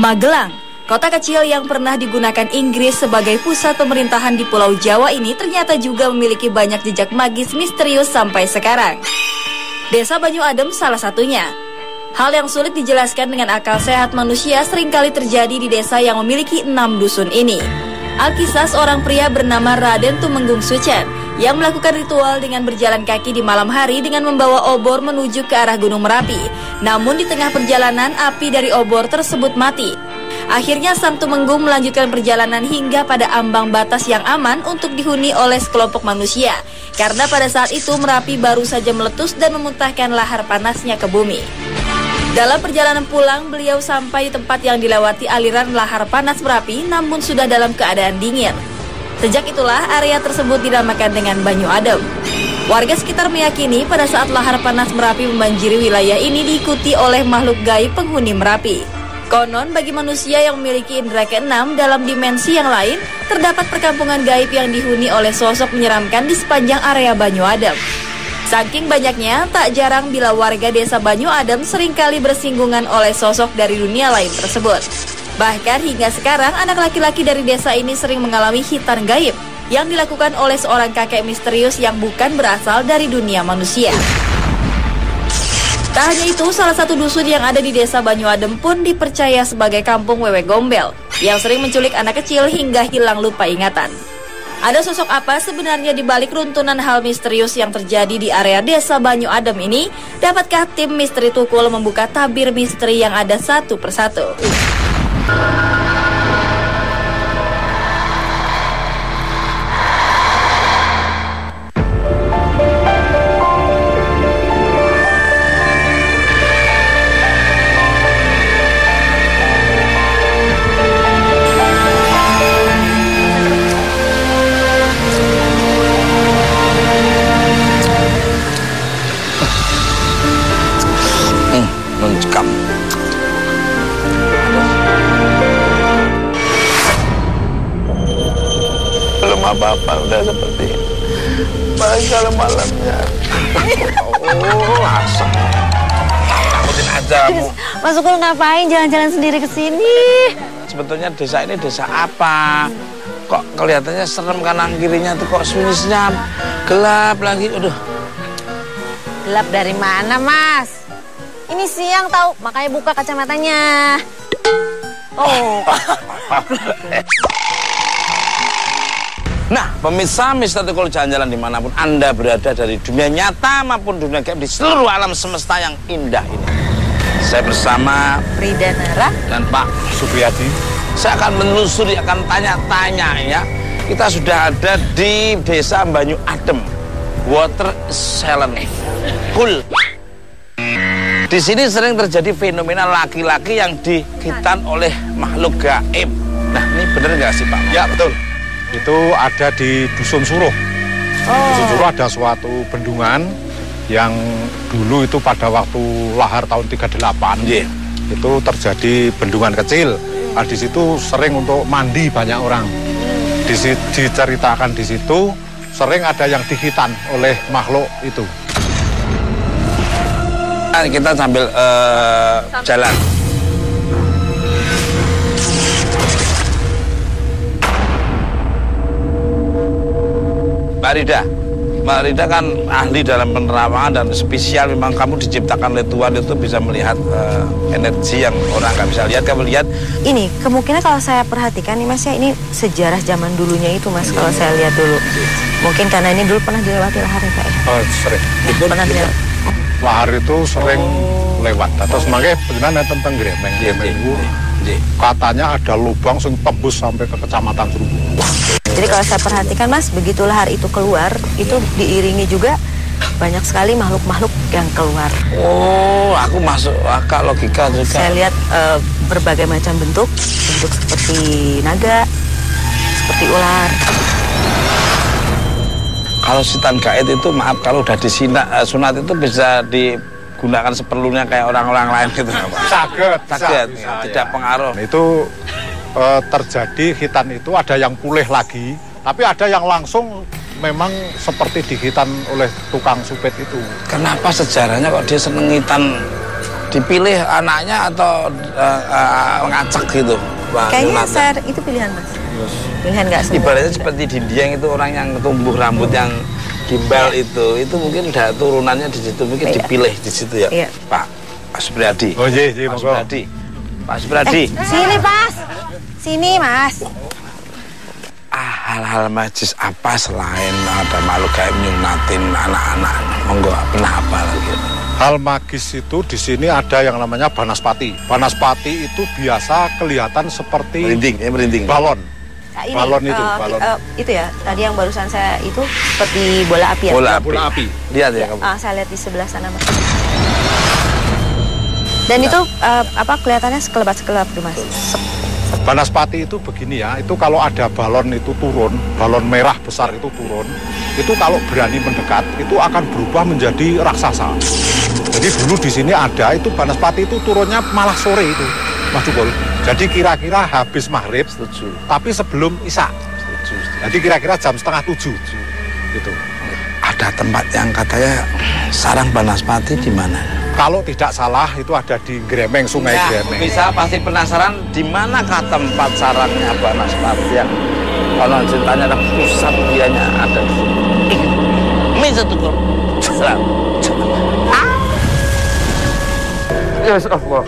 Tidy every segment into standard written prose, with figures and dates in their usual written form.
Magelang, kota kecil yang pernah digunakan Inggris sebagai pusat pemerintahan di Pulau Jawa ini ternyata juga memiliki banyak jejak magis misterius sampai sekarang. Desa Banyu Adem salah satunya. Hal yang sulit dijelaskan dengan akal sehat manusia seringkali terjadi di desa yang memiliki 6 dusun ini. Alkisah seorang pria bernama Raden Tumenggung Sucen yang melakukan ritual dengan berjalan kaki di malam hari dengan membawa obor menuju ke arah Gunung Merapi. Namun di tengah perjalanan api dari obor tersebut mati. Akhirnya Sang Tumenggung melanjutkan perjalanan hingga pada ambang batas yang aman untuk dihuni oleh sekelompok manusia. Karena pada saat itu Merapi baru saja meletus dan memuntahkan lahar panasnya ke bumi. Dalam perjalanan pulang, beliau sampai di tempat yang dilewati aliran lahar panas Merapi, namun sudah dalam keadaan dingin. Sejak itulah area tersebut dinamakan dengan Banyu Adem. Warga sekitar meyakini pada saat lahar panas Merapi membanjiri wilayah ini diikuti oleh makhluk gaib penghuni Merapi. Konon bagi manusia yang memiliki indera keenam dalam dimensi yang lain, terdapat perkampungan gaib yang dihuni oleh sosok menyeramkan di sepanjang area Banyu Adem. Saking banyaknya, tak jarang bila warga desa Banyu Adem seringkali bersinggungan oleh sosok dari dunia lain tersebut. Bahkan hingga sekarang, anak laki-laki dari desa ini sering mengalami hitan gaib yang dilakukan oleh seorang kakek misterius yang bukan berasal dari dunia manusia. Tak hanya itu, salah satu dusun yang ada di desa Banyu Adem pun dipercaya sebagai kampung wewe gombel yang sering menculik anak kecil hingga hilang lupa ingatan. Ada sosok apa sebenarnya di balik runtunan hal misterius yang terjadi di area desa Banyu Adem ini? Dapatkah tim Misteri Tukul membuka tabir misteri yang ada satu persatu? Mencekam. Belum apa-apa, udah seperti ini. Apalagi kalau malamnya. Oh, asem. Takutin aja kamu. Mas Ukul ngapain jalan-jalan sendiri ke sini? Sebetulnya desa ini desa apa? Kok kelihatannya serem kanan kirinya tuh kok sunyi-senyap. Gelap lagi, aduh. Gelap dari mana, Mas? Ini siang tahu, makanya buka kacamatanya. Oh. Nah, pemirsa Misteri Tukul jalan-jalan dimanapun Anda berada dari dunia nyata maupun dunia gaib di seluruh alam semesta yang indah ini. Saya bersama Frida Nara dan Pak Supriyadi. Saya akan menelusuri, akan tanya-tanya ya. Kita sudah ada di desa Banyu Adem. Water silent, cool. Di sini sering terjadi fenomena laki-laki yang dihitan oleh makhluk gaib. Nah, ini bener nggak sih Pak? Ya, betul. Itu ada di Dusun Suruh. Dusun Suruh ada suatu bendungan yang dulu itu pada waktu lahar tahun 38. Yeah. Itu terjadi bendungan kecil. Nah, di situ sering untuk mandi banyak orang. Diceritakan di situ sering ada yang dihitan oleh makhluk itu. Kita sambil jalan. Mbak Rida kan ahli dalam penerawangan dan spesial, memang kamu diciptakan oleh Tuhan itu bisa melihat energi yang orang nggak bisa lihat. Kamu lihat? Ini kemungkinan kalau saya perhatikan nih Mas ya, ini sejarah zaman dulunya itu Mas, kalau saya lihat dulu. Mungkin karena ini dulu pernah dilewati lahar ya Pak ya? Oh, sering. Ya, pernah dilewati. Lahar itu sering lewat. Terus makanya bagaimana tentang Gremeng. Katanya ada lubang yang tembus sampai ke kecamatan Suruh. Jadi kalau saya perhatikan Mas, begitu lahar itu keluar, itu diiringi juga banyak sekali makhluk-makhluk yang keluar. Oh, aku masuk akal logika juga. Saya lihat berbagai macam bentuk seperti naga, seperti ular. Kalau setan gaib itu, maaf, kalau udah sunat itu bisa digunakan seperlunya kayak orang-orang lain gitu. Sakit, tidak pengaruh. Itu terjadi hitan itu ada yang pulih lagi, tapi ada yang langsung memang seperti dihitan oleh tukang supet itu. Kenapa sejarahnya kok dia seneng hitan dipilih anaknya atau ngacak gitu, Pak Kayaknya Yunatan? saya itu pilihan Mas. Pilihan nggak semua. Ibaratnya seperti di Dieng itu orang yang tumbuh rambut yang gimbal itu mungkin udah turunannya di situ, mungkin dipilih di situ ya, Pak Supriyadi. Oh iya, Pak Supriyadi. Pak Supriyadi. Sini Mas. Sini Mas. Hal-hal magis apa selain ada makhluk gaib nyunatin anak-anak? Monggo, pernah apa lagi? Hal magis itu di sini ada yang namanya banaspati. Banaspati itu biasa kelihatan seperti merinding. balon. Nah, ini, balon itu, balon. Itu ya, tadi yang barusan saya itu seperti bola api ya. Bola api. Lihat ya kamu. Saya lihat di sebelah sana Mas. Dan itu kelihatannya sekelebat-sekelebat tuh Mas. Banaspati itu begini ya, itu kalau ada balon itu turun, balon merah besar itu turun, itu kalau berani mendekat itu akan berubah menjadi raksasa. Jadi dulu di sini ada itu Banaspati itu turunnya malah sore itu, Mas Dukul. Jadi kira-kira habis maghrib, tapi sebelum isya. Jadi kira-kira jam 6:30 gitu. Ada tempat yang katanya sarang Banaspati di mana? Kalau tidak salah itu ada di Gremeng, Sungai Gremeng. Bisa pasti penasaran di manakah tempat sarangnya Banaspati yang konon ceritanya ada pusat dianya ada di sini. Misa tukul. Yes, Allah.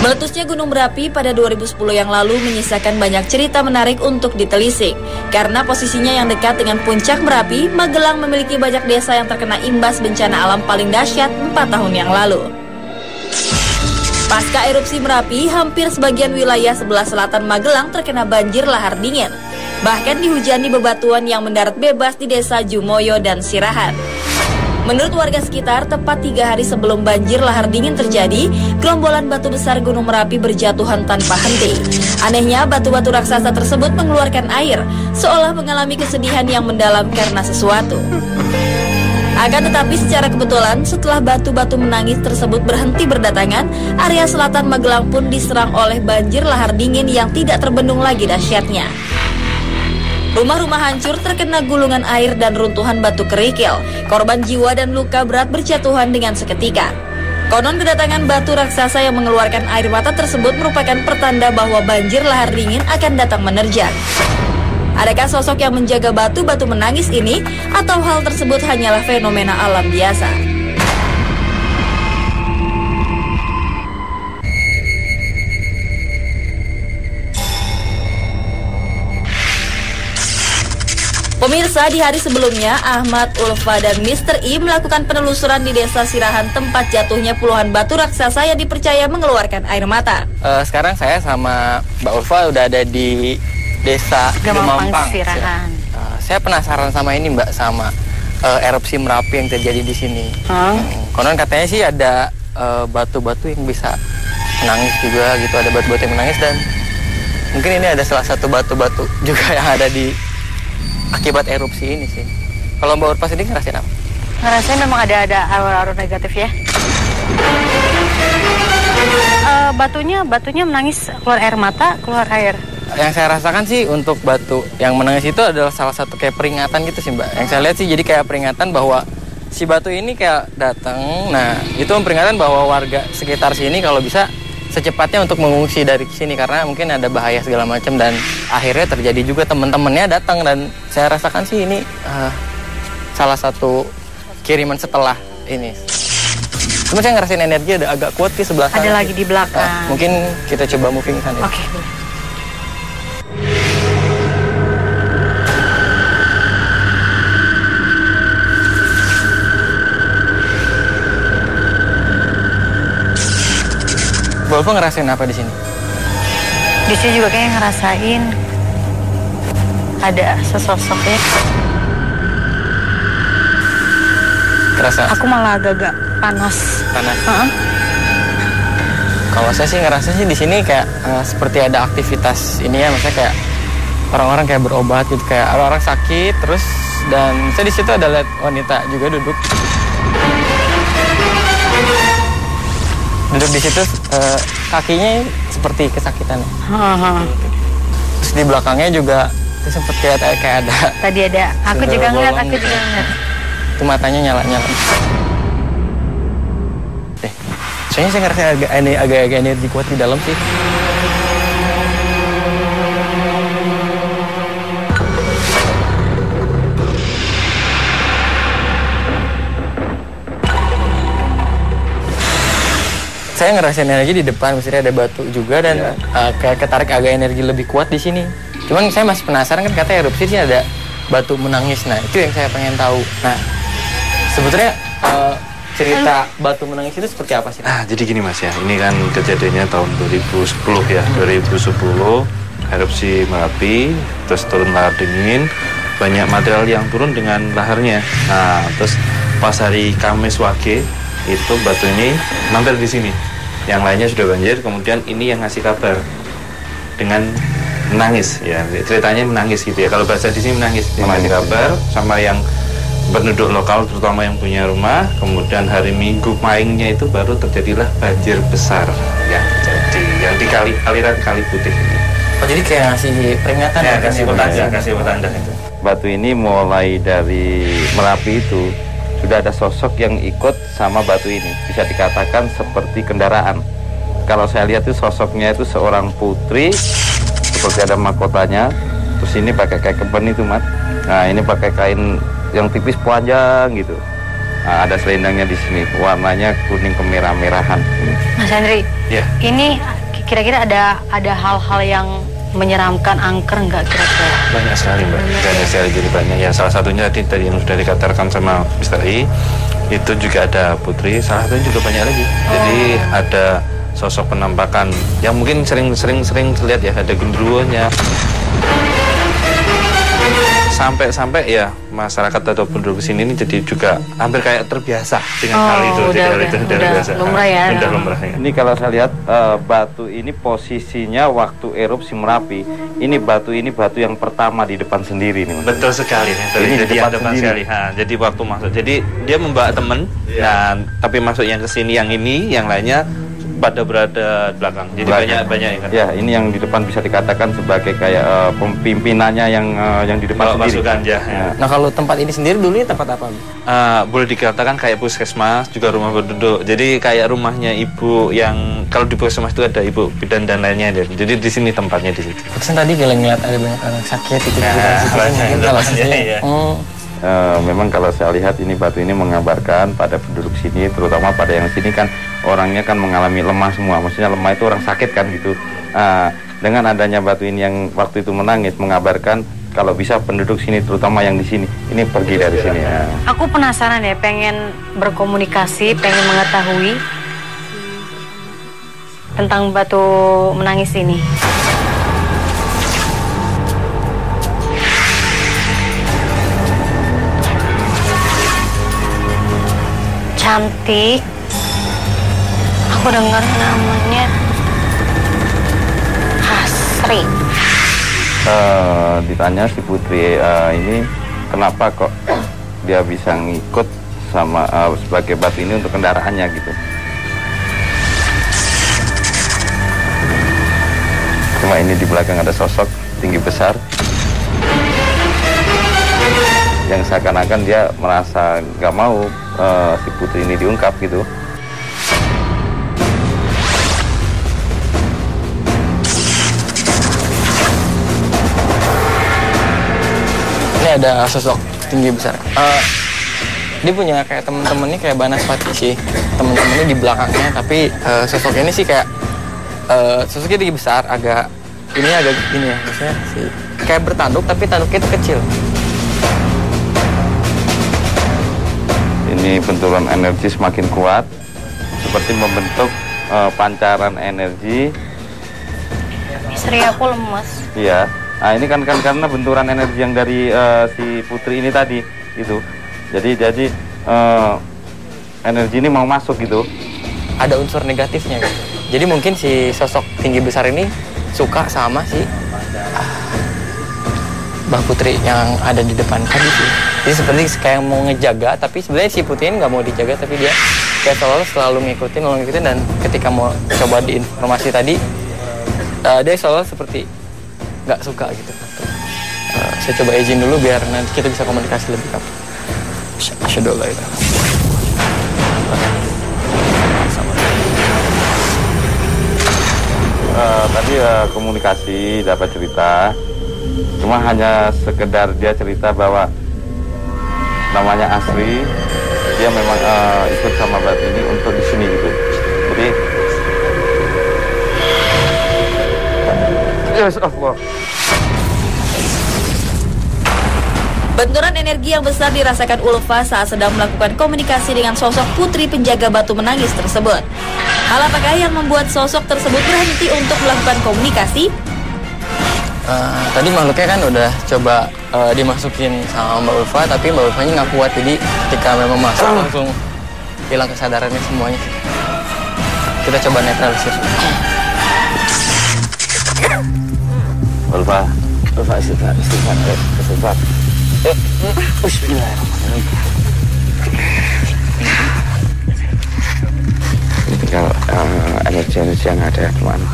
Meletusnya Gunung Merapi pada 2010 yang lalu menyisakan banyak cerita menarik untuk ditelisik. Karena posisinya yang dekat dengan puncak Merapi, Magelang memiliki banyak desa yang terkena imbas bencana alam paling dahsyat 4 tahun yang lalu. Pasca erupsi Merapi, hampir sebagian wilayah sebelah selatan Magelang terkena banjir lahar dingin. Bahkan dihujani bebatuan yang mendarat bebas di desa Jumoyo dan Sirahan. Menurut warga sekitar, tepat 3 hari sebelum banjir lahar dingin terjadi, gerombolan batu besar Gunung Merapi berjatuhan tanpa henti. Anehnya, batu-batu raksasa tersebut mengeluarkan air, seolah mengalami kesedihan yang mendalam karena sesuatu. Akan tetapi secara kebetulan, setelah batu-batu menangis tersebut berhenti berdatangan, area selatan Magelang pun diserang oleh banjir lahar dingin yang tidak terbendung lagi dahsyatnya. Rumah-rumah hancur terkena gulungan air dan runtuhan batu kerikil. Korban jiwa dan luka berat berjatuhan dengan seketika. Konon kedatangan batu raksasa yang mengeluarkan air mata tersebut merupakan pertanda bahwa banjir lahar dingin akan datang menerjang. Adakah sosok yang menjaga batu-batu menangis ini, atau hal tersebut hanyalah fenomena alam biasa? Pemirsa, di hari sebelumnya, Ahmad, Ulfa, dan Mr. I melakukan penelusuran di desa Sirahan tempat jatuhnya puluhan batu raksasa yang dipercaya mengeluarkan air mata. Sekarang saya sama Mbak Ulfa udah ada di desa Gemampang, Sirahan. Saya penasaran sama ini Mbak, sama erupsi Merapi yang terjadi di sini. Konon katanya sih ada batu-batu yang bisa menangis juga gitu, ada batu-batu yang menangis, dan mungkin ini ada salah satu batu-batu juga yang ada di akibat erupsi ini sih. Kalau Mbak Urpa sendiri ngerasain apa? Ngerasain memang ada aura-aura negatif ya. Batunya menangis, keluar air mata, keluar air. Yang saya rasakan sih untuk batu yang menangis itu adalah salah satu kayak peringatan gitu sih Mbak. Yang saya lihat sih jadi kayak peringatan bahwa si batu ini kayak datang. Nah, itu memperingatkan bahwa warga sekitar sini kalau bisa secepatnya untuk mengungsi dari sini karena mungkin ada bahaya segala macam, dan akhirnya terjadi juga teman-temannya datang, dan saya rasakan sih ini salah satu kiriman setelah ini. Cuma saya ngerasain energi ada agak kuat di sebelah sana. Ada lagi di belakang. Mungkin kita coba moving sana. Oke. Bolpo ngerasain apa di sini? Di sini juga kayak ngerasain ada sesosoknya. Kerasa? Aku malah agak-agak panas. Panas. Kalau saya sih ngerasa sih di sini kayak seperti ada aktivitas ini ya, maksudnya kayak orang-orang kayak berobat gitu, kayak orang-orang sakit terus, dan saya di situ ada lihat wanita juga duduk di situ, kakinya seperti kesakitan. Terus di belakangnya juga itu sempet kayak ada. Tadi ada, aku juga ngeliat, aku juga ngeliat. Itu matanya nyala-nyala. Soalnya saya ngerasa agak energi kuat di dalam sih. Saya ngerasain energi di depan, maksudnya ada batu juga dan kayak ketarik agak energi lebih kuat di sini. Cuman saya masih penasaran kan katanya erupsi sih ada batu menangis. Nah itu yang saya pengen tahu. Nah sebetulnya cerita batu menangis itu seperti apa sih? Nah jadi gini Mas ya, ini kan kejadiannya tahun 2010 ya, 2010 erupsi Merapi, terus turun lahar dingin, banyak material yang turun dengan laharnya. Nah terus pas hari Kamis Wage itu batu ini mampir di sini. Yang lainnya sudah banjir, kemudian ini yang ngasih kabar dengan menangis ya, ceritanya menangis gitu ya. Kalau bahasa di sini menangis, dia ngasih kabar sama yang penduduk lokal terutama yang punya rumah. Kemudian hari Minggu maingnya itu baru terjadilah banjir besar ya. Jadi yang di aliran Kali Putih ini. Oh jadi kayak ngasih peringatan ya, kasih petanda itu. Batu ini mulai dari Merapi itu sudah ada sosok yang ikut sama batu ini, bisa dikatakan seperti kendaraan. Kalau saya lihat itu sosoknya itu seorang putri, seperti ada mahkotanya. Terus ini pakai kain keben itu Mat. Nah ini pakai kain yang tipis panjang gitu. Nah, ada selendangnya di sini, warnanya kuning kemerah-merahan. Mas Henry, ya. Ini kira-kira ada hal-hal yang menyeramkan, angker nggak kira-kira? Banyak sekali Mbak, banyak sekali, jadi banyak ya. Salah satunya tadi yang sudah dikatakan sama Mr. I, itu juga ada putri, salah satunya juga banyak lagi. Jadi ada sosok penampakan yang mungkin sering lihat ya, ada genderuwonya. Sampai ya masyarakat atau penduduk sini ini jadi juga hampir kayak terbiasa dengan hal itu. Udah biasa. Lumrah ya. Udah lumrah ya. Ini kalau saya lihat batu ini posisinya waktu erupsi Merapi, ini batu yang pertama di depan sendiri nih Mas. Betul sekali. Ini jadi depan depan sekali. Jadi waktu masuk, jadi dia membawa teman, tapi masuk yang ke sini yang ini, yang lainnya pada berada di belakang. Jadi banyak yang ya, ini yang di depan bisa dikatakan sebagai kayak pimpinannya yang di depan sendiri. Pasukan ya. Nah kalau tempat ini sendiri dulunya tempat apa? Boleh dikatakan kayak puskesmas, juga rumah penduduk. Jadi kayak rumahnya ibu yang kalau di puskesmas itu ada ibu bidan dan lainnya. Jadi di sini tempatnya di situ. Pesan tadi ngeliat ada banyak orang sakit itu memang kalau saya lihat ini batu ini mengabarkan pada penduduk sini, terutama pada yang sini kan orangnya kan mengalami lemah semua. Maksudnya lemah itu orang sakit kan gitu. Dengan adanya batu ini yang waktu itu menangis mengabarkan kalau bisa penduduk sini, terutama yang di sini, ini pergi dari sini. Ya. Aku penasaran ya, pengen berkomunikasi, pengen mengetahui tentang batu menangis ini. Cantik. Aku dengar namanya Hasri. Ditanya si putri ini kenapa kok dia bisa ngikut sama sebagai batu ini untuk kendaraannya gitu. Cuma ini di belakang ada sosok tinggi besar yang seakan-akan dia merasa gak mau si putri ini diungkap gitu. Ini ada sosok tinggi besar. Dia punya kayak temen-temennya kayak Banaspati sih, temen-temennya di belakangnya. Tapi sosok ini sih kayak sosoknya tinggi besar, agak gini ya, maksudnya sih kayak bertanduk tapi tanduknya itu kecil. Ini benturan energi semakin kuat, seperti membentuk pancaran energi. Istri aku lemas. Iya. Nah ini kan karena benturan energi yang dari si putri ini tadi gitu. Jadi energi ini mau masuk gitu. Ada unsur negatifnya gitu. Jadi mungkin si sosok tinggi besar ini suka sama si Mbak Putri yang ada di depan tadi sih. Jadi seperti kayak mau ngejaga, tapi sebenarnya si Putri ini nggak mau dijaga, tapi dia kayak selalu ngikutin dan ketika mau coba diinformasi tadi, dia selalu seperti nggak suka gitu. Saya coba izin dulu biar nanti kita bisa komunikasi lebih kapal. Asyhadu an la ilaha illallah. Tadi komunikasi, dapat cerita. Cuma hanya sekedar dia cerita bahwa namanya Asri, dia memang ikut sama batu ini untuk di sini gitu. Jadi yes, Allah. Benturan energi yang besar dirasakan Ulfa saat sedang melakukan komunikasi dengan sosok putri penjaga batu menangis tersebut. Hal apakah yang membuat sosok tersebut berhenti untuk melakukan komunikasi? Tadi makhluknya kan udah coba dimasukin sama Mbak Ulfa, tapi Mbak Ulfanya nggak kuat, jadi ketika memang masuk langsung hilang kesadarannya semuanya. Kita coba netralisir. Ulfa, istighfar. Bismillahirrahmanirrahim. Tinggal energi yang ada kemana?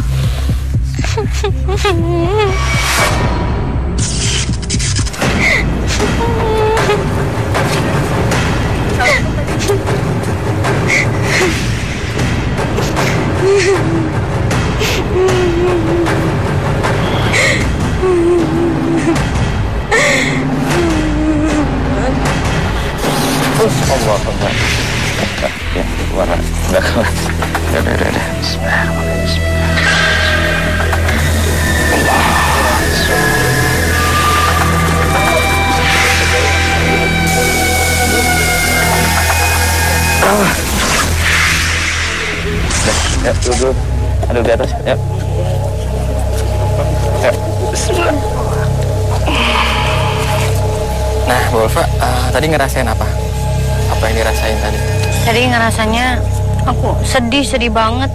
Allah Allah. Ya, warna udah kelas. Udah. Bismillahirrahmanirrahim. Ya, duduk. Aduk di atas, ya. Ya, bismillah. Nah, Bu Ulfa, tadi ngerasain apa? Apa yang dirasain tadi? Tadi ngerasanya aku sedih banget.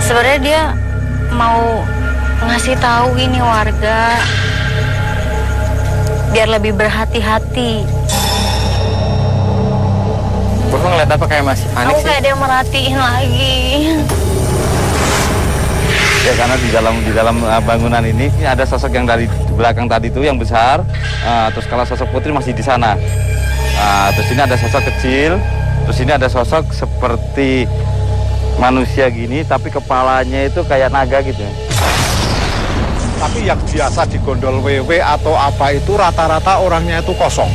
Sebenarnya dia mau ngasih tahu ini warga biar lebih berhati-hati. Bu Ulfa ngeliat apa, kayak masih panik Aku sih? kayak dia merhatiin lagi. Ya karena di dalam bangunan ini ada sosok yang dari belakang tadi itu yang besar. Terus kalau sosok putri masih di sana. Terus ini ada sosok kecil. Terus ini ada sosok seperti manusia gini, tapi kepalanya itu kayak naga gitu. Tapi yang biasa digondol WW atau apa itu rata-rata orangnya itu kosong.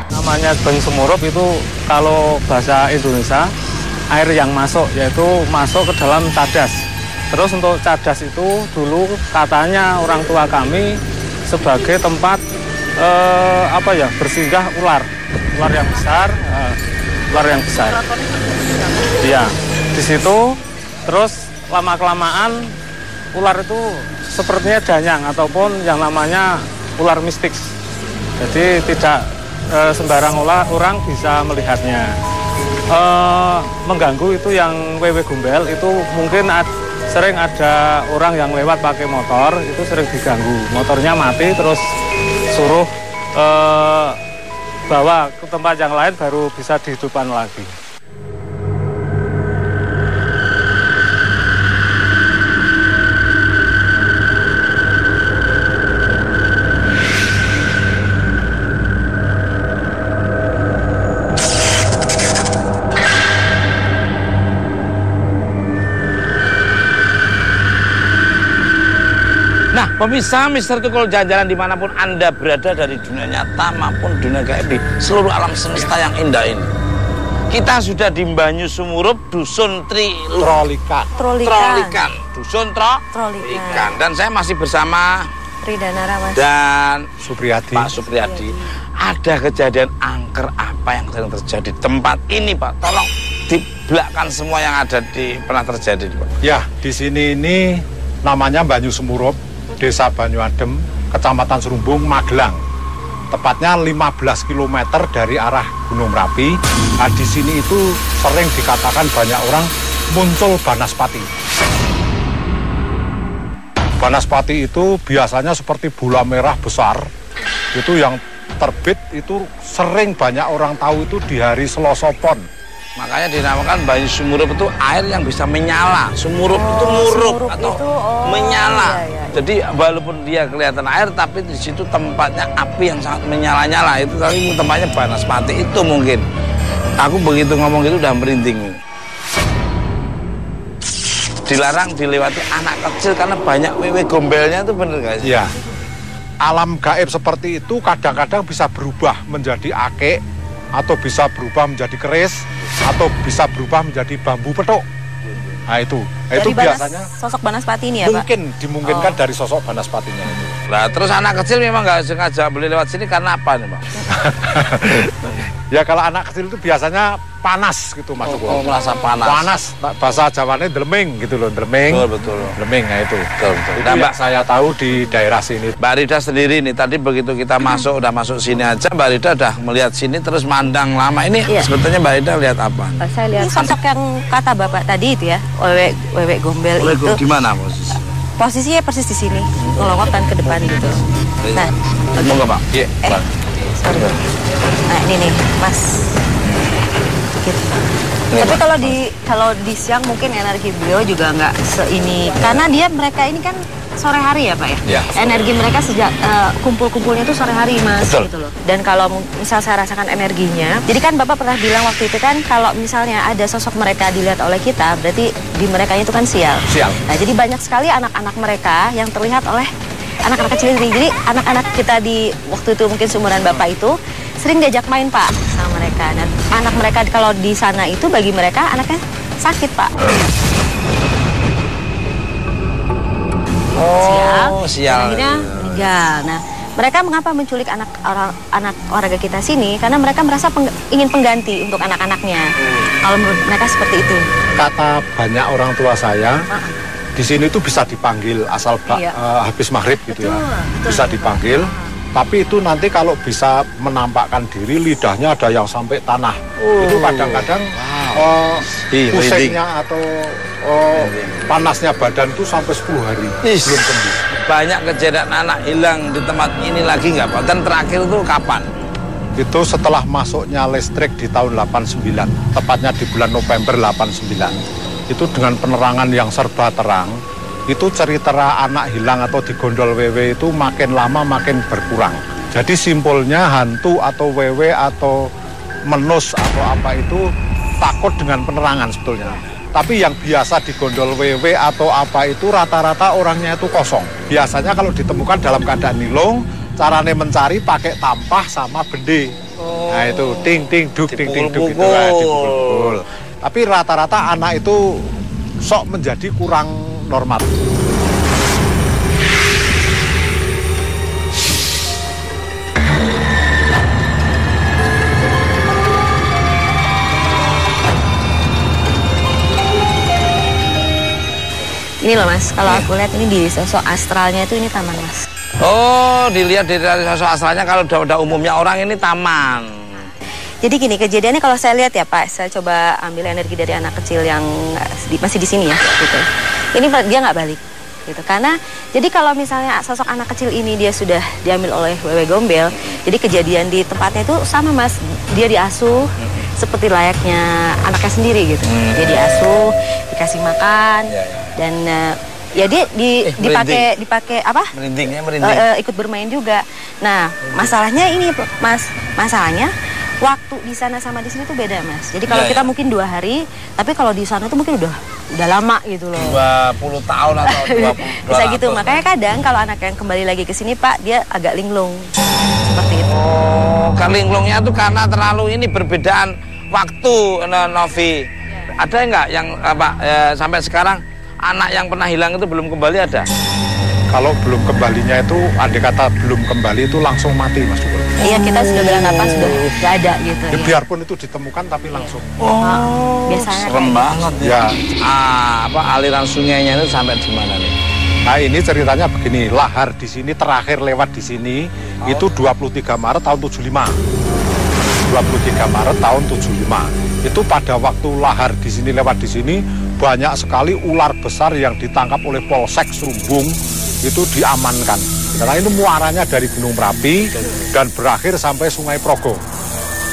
Namanya Banyu Semurup itu kalau bahasa Indonesia, air yang masuk, yaitu masuk ke dalam cadas. Terus untuk cadas itu dulu katanya orang tua kami sebagai tempat bersinggah ular yang besar, Iya, di situ terus lama-kelamaan ular itu sepertinya danyang ataupun yang namanya ular mistik. Jadi tidak sembarang orang bisa melihatnya. Mengganggu itu yang wewe gombel itu mungkin sering ada orang yang lewat pakai motor itu sering diganggu, motornya mati terus suruh bawa ke tempat yang lain baru bisa dihidupkan lagi. Nah, pemirsa Mister Tukul jalan-jalan dimanapun Anda berada dari dunia nyata maupun dunia gaib di seluruh alam semesta yang indah ini. Kita sudah di Banyu Semurup, Dusun Trolikan. Dusun Trolikan. Dan saya masih bersama Ridanara, Mas. dan Supriyadi. Pak Supriyadi. Ada kejadian angker apa yang sedang terjadi di tempat ini, Pak? Tolong dibelakkan semua yang ada pernah terjadi, Pak. Ya, di sini ini namanya Banyu Semurup, Desa Banyu Adem, Kecamatan Serumbung, Magelang. Tepatnya 15 km dari arah Gunung Merapi. Nah, di sini itu sering dikatakan banyak orang muncul banaspati. Banaspati itu biasanya seperti bola merah besar. Itu yang terbit itu sering banyak orang tahu itu di hari Selasa Pon. Makanya dinamakan Banyu Sumurup itu air yang bisa menyala. Sumurup itu murup atau menyala. Iya. Jadi walaupun dia kelihatan air, tapi di situ tempatnya api yang sangat menyala-nyala. Itu tadi tempatnya Banaspati itu mungkin. Aku begitu ngomong gitu udah merinding. Dilarang dilewati anak kecil karena banyak wewe gombelnya, itu bener gak sih? Iya. Alam gaib seperti itu kadang-kadang bisa berubah menjadi akik, atau bisa berubah menjadi keris, atau bisa berubah menjadi bambu petuk. Nah itu biasanya sosok Banaspati ini ya, Pak? Dimungkinkan dari sosok Banaspatinya itu. Nah terus anak kecil memang nggak sengaja beli lewat sini karena apa nih, Pak? Ya kalau anak kecil itu biasanya panas gitu, Mas. Merasa panas. Panas, bahasa Jawanya deleming gitu loh, deleming. Betul. Deleming, nah itu. Betul. Itu Nah, Mbak, saya tahu di daerah sini. Mbak Rida sendiri nih, tadi begitu kita udah masuk sini aja, Mbak Rida udah melihat sini terus mandang lama. Ini sebetulnya Mbak Rida lihat apa? Saya lihat sosok yang kata Bapak tadi itu ya, wewe gombel itu. Di mana posisi? Posisinya persis di sini, ngelongokkan ke depan gitu. Nah, Monggo, Pak. Iya, Pak. sorry. Nah, ini nih, Mas. Gitu. Tapi kalau di siang mungkin energi beliau juga nggak seini, karena mereka ini kan sore hari ya Pak ya. Ya. Energi mereka sejak kumpul-kumpulnya itu sore hari Mas. Betul. Gitu loh. Dan kalau misal saya rasakan energinya, jadi kan Bapak pernah bilang waktu itu kan kalau misalnya ada sosok mereka dilihat oleh kita, berarti di mereka itu kan sial. Sial. Nah jadi banyak sekali anak-anak mereka yang terlihat oleh anak-anak kecil ini. Jadi anak-anak kita di waktu itu mungkin seumuran Bapak itu sering diajak main Pak sama mereka. Dan anak mereka kalau di sana itu bagi mereka anaknya sakit Pak. Sial. Akhirnya meninggal. Nah, mereka mengapa menculik anak warga kita sini? Karena mereka merasa ingin pengganti untuk anak-anaknya. Kalau menurut mereka seperti itu. Kata banyak orang tua saya, di sini tuh bisa dipanggil asal habis maghrib gitu ya. Bisa dipanggil. Tapi itu nanti kalau bisa menampakkan diri, lidahnya ada yang sampai tanah. Itu kadang-kadang pusingnya atau panasnya badan itu sampai 10 hari belum sembuh. Banyak kejadian anak hilang di tempat ini lagi nggak Pak? Dan terakhir itu kapan? Itu setelah masuknya listrik di tahun 89, tepatnya di bulan November 89. Itu dengan penerangan yang serba terang. Itu cerita anak hilang atau digondol wewe itu makin lama makin berkurang. Jadi simpulnya hantu atau wewe atau menus atau apa itu takut dengan penerangan sebetulnya. Tapi yang biasa digondol wewe atau apa itu rata-rata orangnya itu kosong. Biasanya kalau ditemukan dalam keadaan nilung, caranya mencari pakai tampah sama bende. Nah itu ting ting duk ting ting duk gitu lah, dipukul-pukul. Tapi rata-rata anak itu sok menjadi kurang normal. Ini loh Mas, kalau aku lihat ini di sosok astralnya itu ini taman Mas. Oh, dilihat dari sosok asalnya kalau udah umumnya orang ini taman. Jadi gini, kejadiannya kalau saya lihat ya Pak, saya coba ambil energi dari anak kecil yang masih di sini ya, gitu. Ini dia nggak balik, gitu. Karena, jadi kalau misalnya sosok anak kecil ini dia sudah diambil oleh wewe gombel, jadi kejadian di tempatnya itu sama Mas, dia diasuh seperti layaknya anaknya sendiri gitu. Dia diasuh, dikasih makan, dan ya dia dipakai apa? Merinding. Ikut bermain juga. Nah, masalahnya ini Mas, masalahnya waktu di sana sama di sini tuh beda Mas. Jadi kalau kita mungkin 2 hari, tapi kalau di sana tuh mungkin udah lama gitu loh. 20 tahun atau 20. Bisa gitu. Makanya kadang kalau anak yang kembali lagi ke sini Pak, dia agak linglung. Seperti itu. Oh, linglungnya tuh karena terlalu ini perbedaan waktu, Novi. Ada nggak yang sampai sekarang anak yang pernah hilang itu belum kembali ada? Kalau belum kembalinya itu, andai kata belum kembali itu langsung mati Mas. Iya, kita sudah beranggapan sudah nggak ada gitu. Ya, biarpun itu ditemukan tapi langsung. Biasanya serem banget ya. Aliran sungainya itu sampai di mana nih? Nah ini ceritanya begini, lahar di sini terakhir lewat di sini itu 23 Maret tahun 75. 23 Maret tahun 75. Itu pada waktu lahar di sini lewat di sini banyak sekali ular besar yang ditangkap oleh Polsek Serumbung itu diamankan. Karena ini muaranya dari Gunung Merapi dan berakhir sampai Sungai Progo.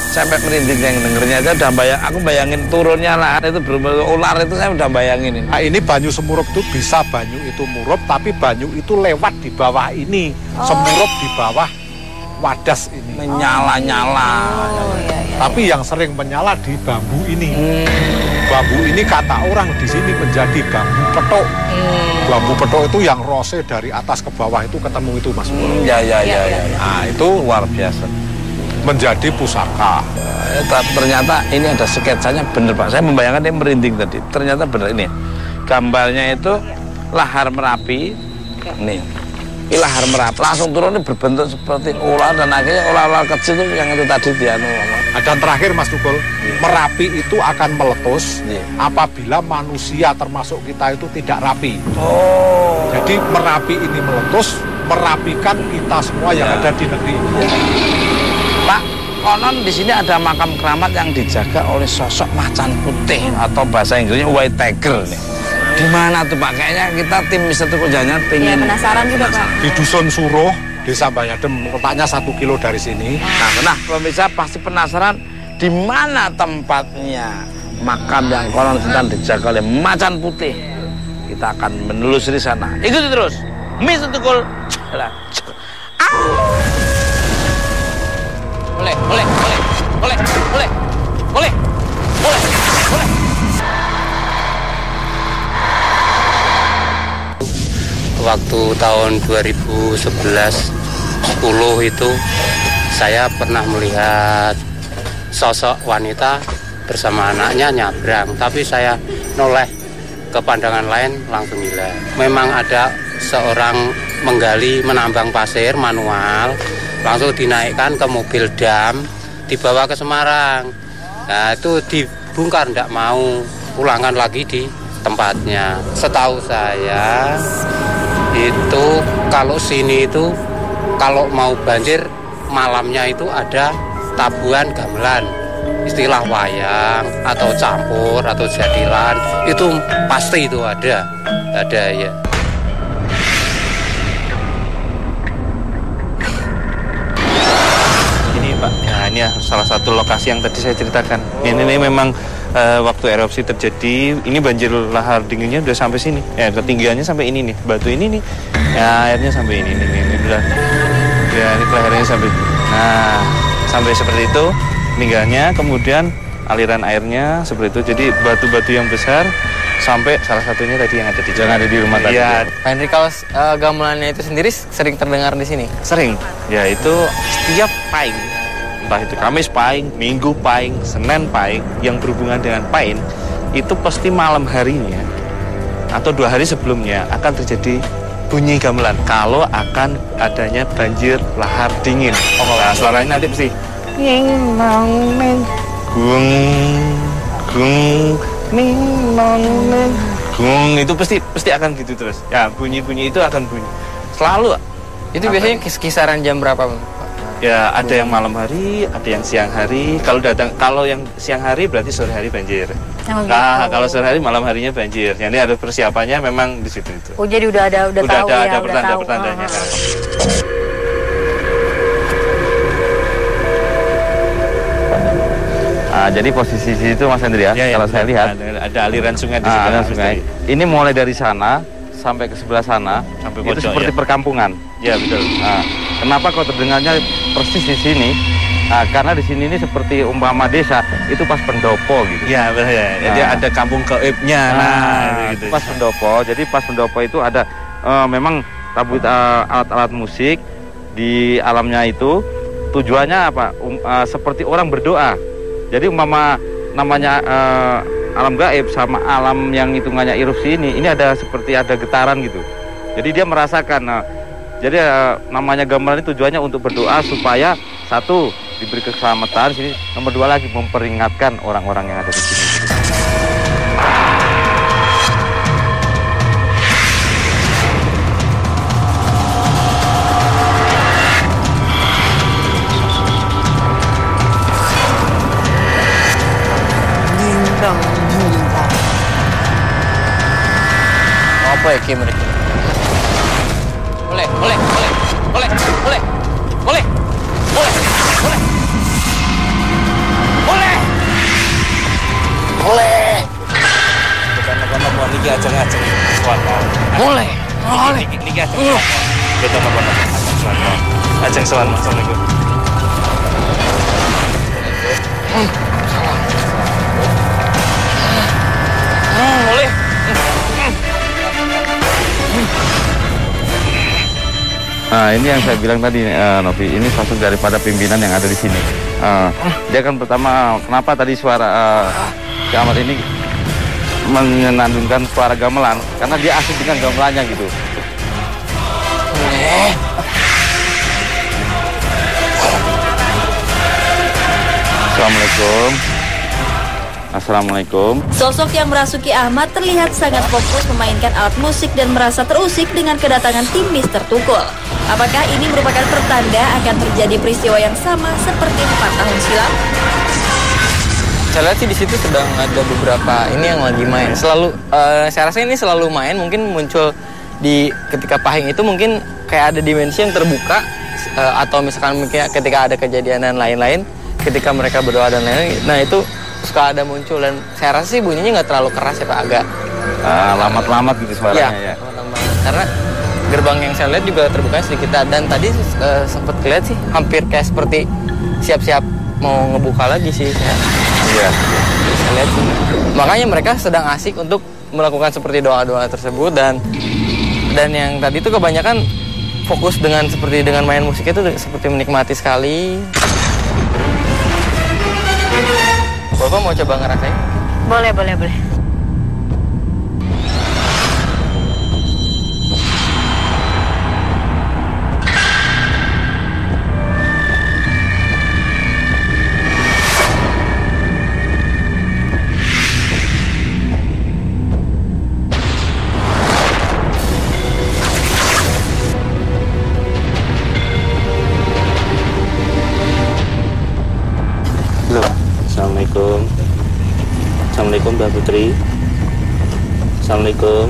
sampai merinding yang dengernya aja udah aku bayangin turunnya lahar itu ular itu saya udah bayangin ini. Nah, ini banyu semurup itu bisa banyu itu murup, tapi banyu itu lewat di bawah ini. Semurup di bawah wadas ini. Menyala-nyala. Tapi yang sering menyala di bambu ini. Bambu ini kata orang di sini menjadi bambu petok. Bambu petok itu yang rose dari atas ke bawah itu ketemu itu Mas Pur. Ya. Nah, itu luar biasa. Menjadi pusaka. Ternyata ini ada sketsanya bener Pak. Saya membayangkan dia merinding tadi. Ternyata bener ini. Gambarnya itu lahar Merapi. Nih. Ini lahar Merapi. Langsung turun ini berbentuk seperti ular dan akhirnya ular-ular kecil itu yang itu tadi dia. Dan terakhir Mas Tukul, Merapi itu akan meletus apabila manusia termasuk kita itu tidak rapi. Jadi Merapi ini meletus, merapikan kita semua yang ada di negeri ini. Pak, konon di sini ada makam keramat yang dijaga oleh sosok macan putih atau bahasa Inggrisnya white tiger nih. Di mana tuh Pak? Kayaknya kita tim Mister Tukul Jalan pengen. Ya, penasaran juga Pak. Di Dusun Suruh, Desa Banyadem, letaknya 1 kilo dari sini. Nah, pemirsa pasti penasaran di mana tempatnya makam yang konon sedang dijaga oleh macan putih. Kita akan menelusuri sana. Ikuti terus, Mister Tukul Jalan. Boleh. Waktu tahun 2011-10 itu saya pernah melihat sosok wanita bersama anaknya nyabrang, tapi saya noleh ke pandangan lain langsung hilang. Memang ada seorang menggali menambang pasir manual, langsung dinaikkan ke mobil dam, dibawa ke Semarang. Nah itu dibongkar, tidak mau pulangkan lagi di tempatnya. Setahu saya itu kalau sini itu kalau mau banjir malamnya itu ada tabuhan gamelan, istilah wayang atau campur atau jadilan, itu pasti itu ada ya. Pak, nah ini ya salah satu lokasi yang tadi saya ceritakan. Ini memang waktu erupsi terjadi, ini banjir lahar dinginnya udah sampai sini. Ya, ketinggiannya sampai ini nih, batu ini nih. Ya, airnya sampai ini udah. Ya, ini lehernya sampai. Nah, sampai seperti itu meninggalnya, kemudian aliran airnya seperti itu. Jadi batu-batu yang besar sampai salah satunya tadi yang ada di rumah tadi. Iya. Pak Henry, kalau gamelannya itu sendiri sering terdengar di sini? Sering. Ya, itu setiap pahing. Entah itu Kamis pahing, Minggu pahing, Senin pahing, yang berhubungan dengan pahing, itu pasti malam harinya atau 2 hari sebelumnya akan terjadi bunyi gamelan kalau akan adanya banjir lahar dingin. Nah, suaranya nanti pasti ning nong ning gung gung ning nong ning gung, itu pasti akan gitu terus. Ya, bunyi-bunyi itu akan bunyi. Selalu. Itu biasanya kisaran jam berapa, Bang? Ya, ada yang malam hari, ada yang siang hari. Kalau yang siang hari berarti sore hari banjir. Nah, kalau sore hari malam harinya banjir. Jadi ada persiapannya memang di situ itu. Oh, jadi udah tahu ya. Ada pertanda-pertandanya. Jadi posisi itu Mas Hendri ya, kalau saya lihat ada aliran sungai di sebelah sungai. Ini mulai dari sana sampai ke sebelah sana, sampai itu seperti perkampungan. Ya, betul. Nah, kenapa kok terdengarnya persis di sini? Nah, karena di sini ini seperti umpama desa itu pas pendopo gitu. Ya, betul ya. Jadi ada kampung gaibnya. Gitu. Pas pendopo. Jadi pas pendopo itu ada memang alat-alat musik di alamnya itu. Tujuannya apa? Seperti orang berdoa. Jadi umpama namanya alam gaib sama alam yang hitungannya erupsi ini ada seperti ada getaran gitu. Jadi dia merasakan. Jadi namanya gamelan ini tujuannya untuk berdoa supaya satu diberi keselamatan sini, nomor 2 lagi memperingatkan orang-orang yang ada di sini. Apa ya Kim? Boleh. Boleh. Kita nopo-nopo niki ajeng-ajeng swarga. Boleh. Boleh. Niki ajeng. Kita nopo-nopo ajeng swarga. Ajeng swarga. Assalamualaikum. Boleh. Nah, ini yang saya bilang tadi, Novi, ini sosok daripada pimpinan yang ada di sini. Dia kan pertama, kenapa tadi suara si Ahmad ini mengenandungkan suara gamelan? Karena dia asik dengan gamelannya gitu. Assalamualaikum. Assalamualaikum. Sosok yang merasuki Ahmad terlihat sangat fokus memainkan alat musik dan merasa terusik dengan kedatangan tim Mister Tukul. Apakah ini merupakan pertanda akan terjadi peristiwa yang sama seperti 4 tahun silam? Saya lihat sih di situ sedang ada beberapa ini yang lagi main. Selalu, saya rasa ini selalu main. Mungkin muncul di ketika pahing itu mungkin kayak ada dimensi yang terbuka, atau misalkan mungkin ketika ada kejadian dan lain-lain, ketika mereka berdoa dan lain-lain. Nah itu suka ada muncul, dan saya rasa sih bunyinya nggak terlalu keras ya Pak, agak lamat-lamat gitu suaranya ya. Karena gerbang yang saya lihat juga terbukanya sedikit, dan tadi sempat kelihatan sih hampir kayak seperti siap-siap mau ngebuka lagi sih saya. Iya. Saya lihat sih. Makanya mereka sedang asik untuk melakukan seperti doa-doa tersebut, dan yang tadi itu kebanyakan fokus dengan seperti dengan main musik itu seperti menikmati sekali. Bapak mau coba ngerasain? Boleh. Assalamualaikum. Assalamualaikum Mbak Putri. Assalamualaikum.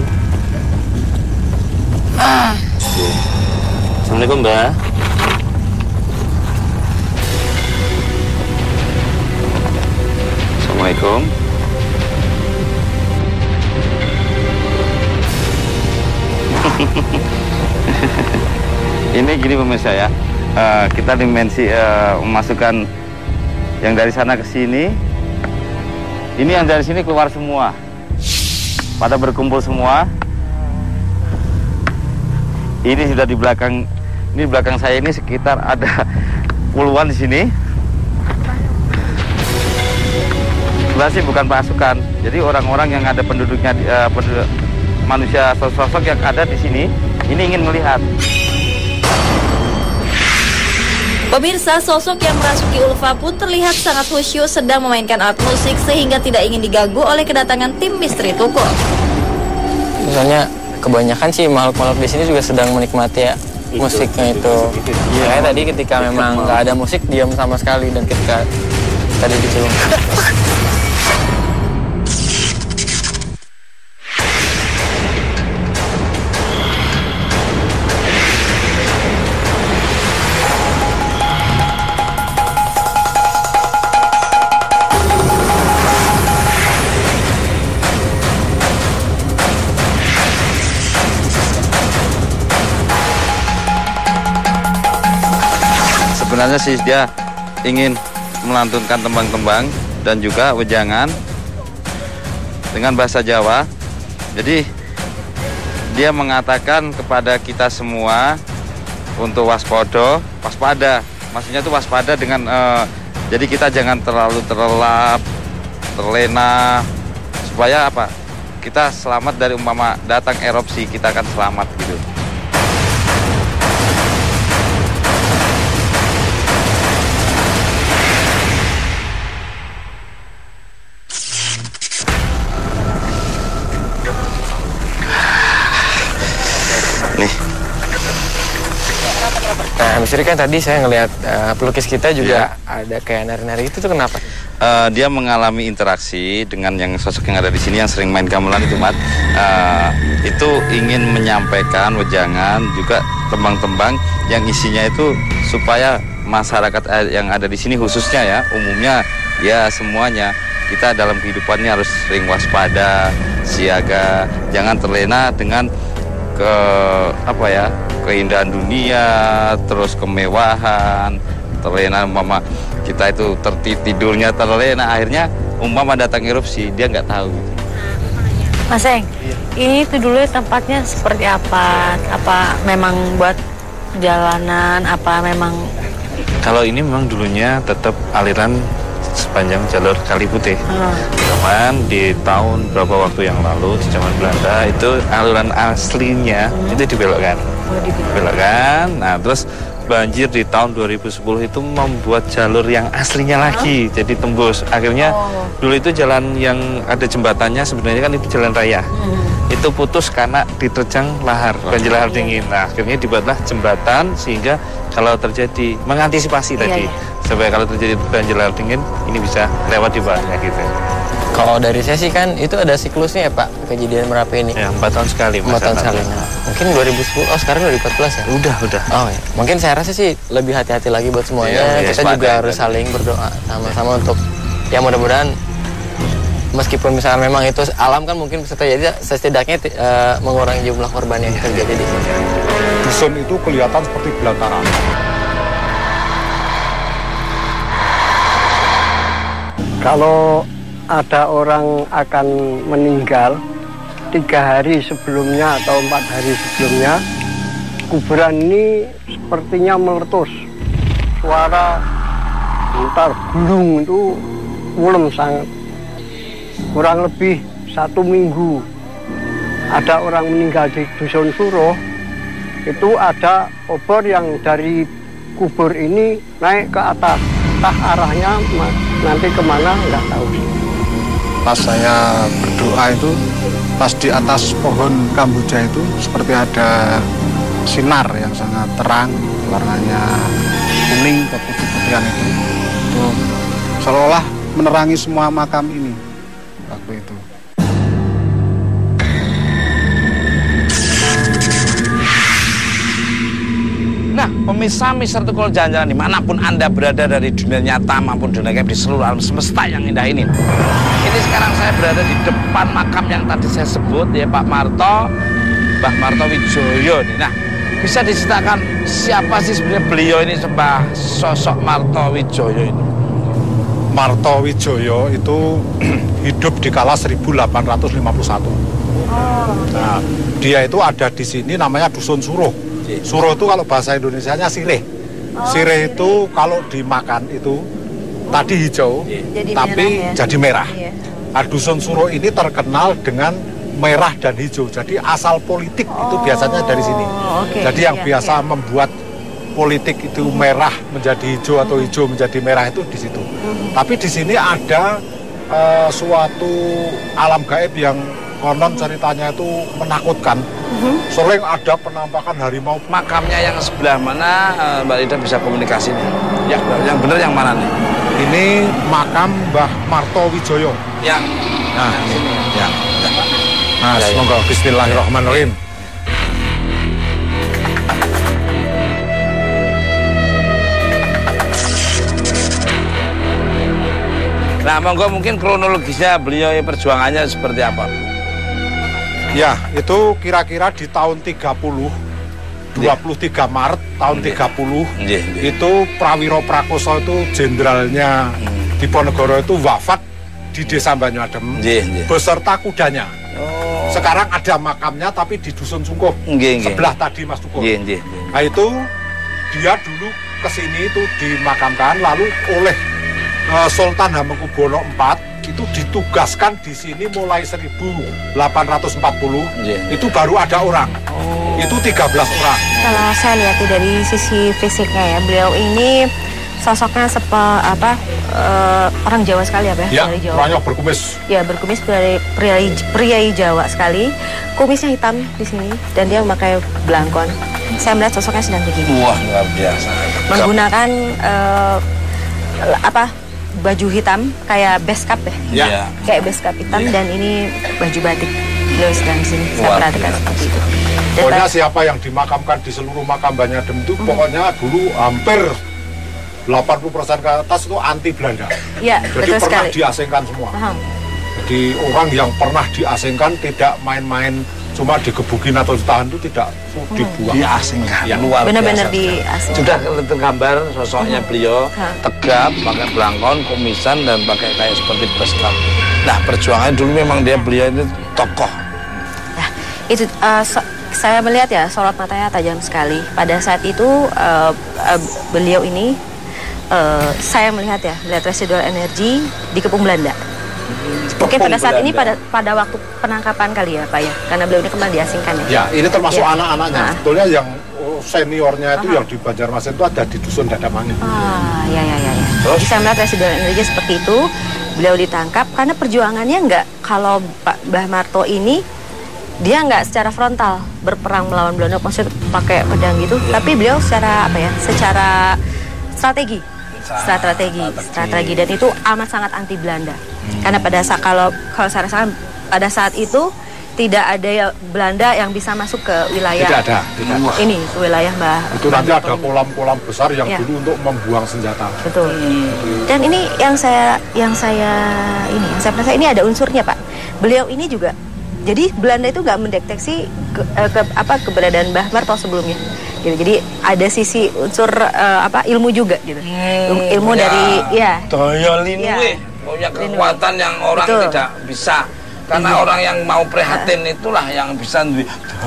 Assalamualaikum Mbak. Assalamualaikum. Ini gini pemirsa ya, kita dimensi memasukkan yang dari sana ke sini. Ini yang dari sini keluar semua, pada berkumpul semua. Ini sudah di belakang, ini belakang saya ini sekitar ada puluhan di sini. Sebenarnya sih bukan pasukan, jadi orang-orang yang ada penduduknya, manusia sosok yang ada di sini, ini ingin melihat. Pemirsa, sosok yang merasuki Ulfa pun terlihat sangat khusyuk sedang memainkan alat musik sehingga tidak ingin diganggu oleh kedatangan tim Misteri Tukul. Misalnya kebanyakan sih makhluk-makhluk di sini juga sedang menikmati ya musiknya itu. Kayak tadi ketika memang nggak ada musik diam sama sekali, dan ketika tadi dicelung. Sebenarnya sih dia ingin melantunkan tembang-tembang dan juga wejangan dengan bahasa Jawa. Jadi dia mengatakan kepada kita semua untuk waspada. Maksudnya itu waspada dengan jadi kita jangan terlalu terlelap, terlena, supaya apa? Kita selamat dari umpama datang erupsi, kita akan selamat gitu. Nah, Misteri kan tadi saya ngelihat pelukis kita juga ada kayak nari-nari itu tuh kenapa? Dia mengalami interaksi dengan yang sosok yang ada di sini yang sering main gamelan itu, Mat. Itu ingin menyampaikan wejangan juga tembang-tembang yang isinya itu supaya masyarakat yang ada di sini khususnya ya, umumnya Ya semuanya. Kita dalam kehidupannya harus sering waspada, siaga, jangan terlena dengan keindahan dunia, terus kemewahan, terlena kita itu tidurnya terlena, akhirnya datang erupsi dia nggak tahu. Mas Eng, ini tuh dulu tempatnya seperti apa? Apa memang buat jalanan? Apa memang? Kalau ini memang dulunya tetap aliran sepanjang jalur Kali Putih. Cuman di tahun berapa waktu yang lalu di zaman Belanda itu aliran aslinya itu dibelokkan. Nah terus banjir di tahun 2010 itu membuat jalur yang aslinya lagi jadi tembus. Akhirnya dulu itu jalan yang ada jembatannya sebenarnya kan itu jalan raya. Itu putus karena diterjang banjir lahar dingin. Nah akhirnya dibuatlah jembatan sehingga kalau terjadi mengantisipasi tadi supaya kalau terjadi banjir lahar dingin ini bisa lewat di bawahnya gitu. Kalau dari saya sih kan itu ada siklusnya ya Pak, kejadian Merapi ini. Ya, 4 tahun sekali. 4 tahun sekali. Mungkin 2010, sekarang 2014 ya? Udah. Oh ya, mungkin saya rasa sih lebih hati-hati lagi buat semuanya. Kita juga harus saling berdoa sama-sama untuk ya mudah-mudahan meskipun misalnya memang itu alam kan mungkin bisa terjadi, setidaknya mengurangi jumlah korban yang terjadi di sini. Dusun itu kelihatan seperti belantara. Kalau ada orang akan meninggal 3 hari sebelumnya atau 4 hari sebelumnya, kuburan ini sepertinya meletus. Suara bentar gulung itu ulem sangat. Kurang lebih 1 minggu ada orang meninggal di Dusun Suruh, itu ada obor yang dari kubur ini naik ke atas. Entah arahnya nanti kemana nggak tahu. Pas saya berdoa itu, pas di atas pohon kamboja itu seperti ada sinar yang sangat terang, warnanya kuning keputih-putihan itu seolah-olah menerangi semua makam ini waktu itu. Nah, pemirsa Mister Tukul jalan-jalan dimanapun Anda berada dari dunia nyata maupun dunia gaib di seluruh alam semesta yang indah ini. Ini sekarang saya berada di depan makam yang tadi saya sebut, ya Pak Marto, Mbah Marto Wijoyo. Nah, bisa diceritakan siapa sih sebenarnya beliau ini, sosok Marto Wijoyo ini? Marto Wijoyo itu hidup di kala 1851. Nah, dia itu ada di sini namanya Dusun Suruh. Suruh itu kalau bahasa Indonesianya sirih. Sirih itu kalau dimakan itu tadi hijau, tapi jadi merah. Nah, Dusun Suruh ini terkenal dengan merah dan hijau. Jadi asal politik itu biasanya dari sini. Jadi yang biasa membuat politik itu merah menjadi hijau atau hijau menjadi merah itu di situ. Tapi di sini ada suatu alam gaib yang konon ceritanya itu menakutkan. Sering ada penampakan harimau. Makamnya yang sebelah mana Mbak Ida bisa komunikasi nih? Ya, yang benar yang mana nih? Ini makam Mbah Marto Wijoyo. Yang nah ini ya. Nah, semoga bismillahirrahmanirrahim. Nah, monggo mungkin kronologisnya beliau perjuangannya seperti apa? Ya, itu kira-kira di tahun 30, 23 Maret tahun 30, itu Prawiro Prakoso itu jenderalnya Diponegoro itu wafat di Desa Banyuadem beserta kudanya. Sekarang ada makamnya tapi di Dusun Sungkup, sebelah tadi Mas Tukul. Nah itu dia dulu kesini itu dimakamkan, lalu oleh Sultan Hamengkubuwono IV itu ditugaskan di sini mulai 1840 itu baru ada orang. Itu 13 orang. Kalau saya lihat dari sisi fisiknya ya, beliau ini sosoknya orang Jawa sekali apa ya? Ya, orangnya berkumis. Ya, berkumis dari pria Jawa sekali. Kumisnya hitam di sini dan dia memakai belangkon. Saya melihat sosoknya sedang begini. Wah, luar biasa. Menggunakan baju hitam kayak beskap ya. Kayak beskap hitam dan ini baju batik. Beliau sedang di sini. Saya perhatikan seperti itu. Pokoknya siapa yang dimakamkan di seluruh makam Banyuadem itu pokoknya dulu hampir 80% ke atas itu anti Belanda. Iya, Jadi betul pernah sekali. diasingkan semua. Paham. Jadi orang yang pernah diasingkan tidak main-main cuma digebukin atau ditahan itu tidak dibuang. Diasingkan. Ya. Luar Benar-benar biasa. diasingkan. Sudah tergambar sosoknya beliau tegap, pakai belangkon, kumisan dan pakai kayak seperti beskap. Nah, perjuangannya dulu memang beliau itu tokoh. Nah, itu saya melihat ya sorot matanya tajam sekali. Pada saat itu beliau ini saya melihat residual energi dikepung Belanda. Mungkin pada saat ini pada waktu penangkapan kali ya Pak ya, karena beliau ini kembali diasingkan ya. Ya, ini termasuk Ya. anak-anaknya. Nah. Sebetulnya yang seniornya itu yang di Banjarmasin itu ada di Dusun Dadamangin. Ya. Jadi saya melihat residual energi seperti itu. Beliau ditangkap karena perjuangannya nggak, kalau Pak Mbah Marto ini dia nggak secara frontal berperang melawan Belanda, maksudnya pakai pedang gitu, tapi beliau secara secara strategi dan itu amat sangat anti Belanda. Karena pada saat kalau saya rasakan pada saat itu tidak ada Belanda yang bisa masuk ke wilayah ini, ke wilayah Mbah. Itu nanti ada kolam-kolam besar yang Ya. dulu untuk membuang senjata. Betul. Dan ini yang saya perasa ini ada unsurnya Pak. Beliau ini juga, jadi Belanda itu nggak mendeteksi keberadaan Mbah Marto sebelumnya. Gitu. Jadi ada sisi unsur ilmu juga gitu. Ilmu dari daya linwe, punya kekuatan yang orang tidak bisa. Karena orang yang mau prihatin itulah yang bisa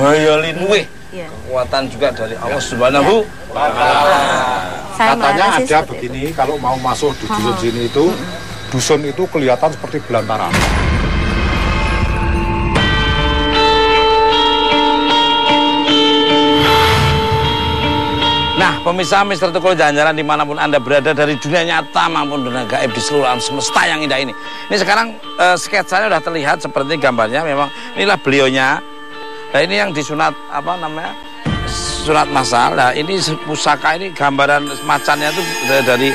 daya linwe. Kekuatan juga dari Allah Subhanahu wa Ta'ala. Katanya ada begini, kalau mau masuk di dusun sini itu, dusun itu kelihatan seperti belantara. Nah, pemirsa Mr. Tukul Jalan-Jalan dimanapun Anda berada dari dunia nyata maupun dunia gaib di seluruh alam semesta yang indah ini. Ini sekarang sketsanya sudah terlihat seperti gambarnya, memang inilah beliaunya. Nah, ini yang disunat sunat masal. Nah, ini pusaka ini gambaran macannya itu dari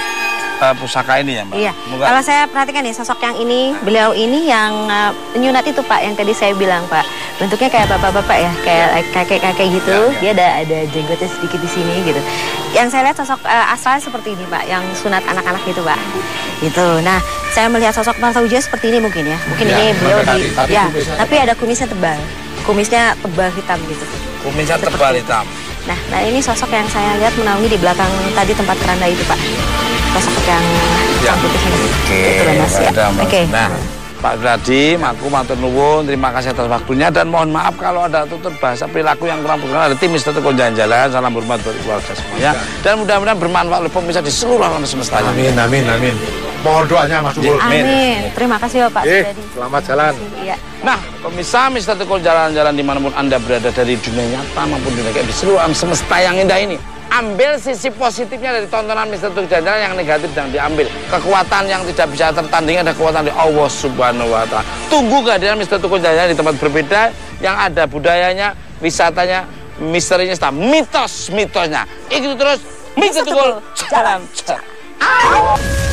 pusaka ini ya Mbak? Iya, kalau saya perhatikan nih sosok yang ini, beliau ini yang nyunat itu Pak, yang tadi saya bilang Pak, bentuknya kayak bapak-bapak ya, kayak kakek-kakek gitu, dia ada jenggotnya sedikit di sini gitu. Yang saya lihat sosok asalnya seperti ini Pak, yang sunat anak-anak gitu Pak. Gitu. Nah, saya melihat sosok Marto Wijaya seperti ini mungkin ya, mungkin ini beliau tapi ada kumisnya tebal, tebal hitam gitu. Kumisnya tebal hitam. Nah ini sosok yang saya lihat menaungi di belakang tadi tempat keranda itu Pak. Sosok yang putih ini. Oke. Nah, Pak Gradi, aku matur nuwun, terima kasih atas waktunya dan mohon maaf kalau ada tutur bahasa perilaku yang kurang berkenan. Ada tim Mr. Tukul Jalan-Jalan, salam hormat buat keluarga semuanya dan mudah-mudahan bermanfaat oleh pemirsa di seluruh alam semesta. Amin. Mohon doanya Mas Tukul. Amin. Terima kasih Bapak. Selamat jalan. Iya. Nah, pemirsa Mr. Tukul Jalan-Jalan dimanapun Anda berada dari dunia nyata maupun dunia gaib di seluruh alam semesta yang indah ini. Ambil sisi positifnya dari tontonan Mr. Tukul Jalan-Jalan, yang negatif jangan diambil. Kekuatan yang tidak bisa tertandingi ada kekuatan dari Allah Subhanahu wa Ta'ala. Tunggu kehadiran Mr. Tukul Jalan-Jalan di tempat berbeda yang ada budayanya, wisatanya, misterinya, mitos-mitosnya. Ikuti terus Mr. Tukul Jalan-Jalan.